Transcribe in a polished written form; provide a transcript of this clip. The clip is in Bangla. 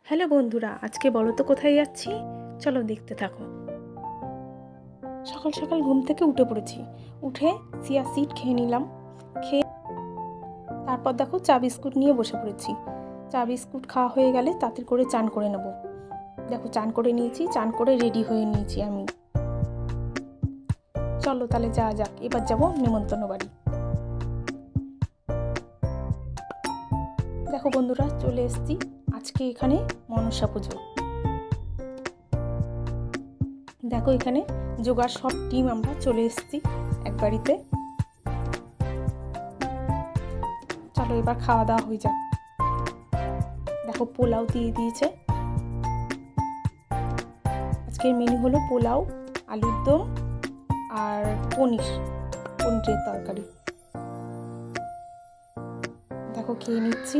হ্যালো বন্ধুরা, আজকে বলো তো কোথায় যাচ্ছি? চলো দেখতে থাকো। সকাল সকাল ঘুম থেকে উঠে পড়েছি। উঠে চিয়া সিড খেয়ে নিলাম। খেয়ে তারপর দেখো চা বিস্কুট নিয়ে বসে পড়েছি। চা বিস্কুট খাওয়া হয়ে গেলে তাড়াতাড়ি করে চান করে নেব। দেখো চান করে নিয়েছি, চান করে রেডি হয়ে নিয়েছি আমি। চলো তাহলে যাওয়া যাক, এবার যাবো নেমন্তন্ন বাড়ি। দেখো বন্ধুরা, চলে এসেছি। আজকে এখানে মনসা পুজো। দেখো এখানে জোগাড় সব টিম আমরা চলে এসেছি এক বাড়িতে। চলো এবার খাওয়া দাওয়া হয়ে যাক। দেখো পোলাও দিয়ে দিয়েছে। আজকের মেনু হলো পোলাও, আলুর দম আর পনিরের তরকারি। দেখো খেয়ে নিচ্ছি।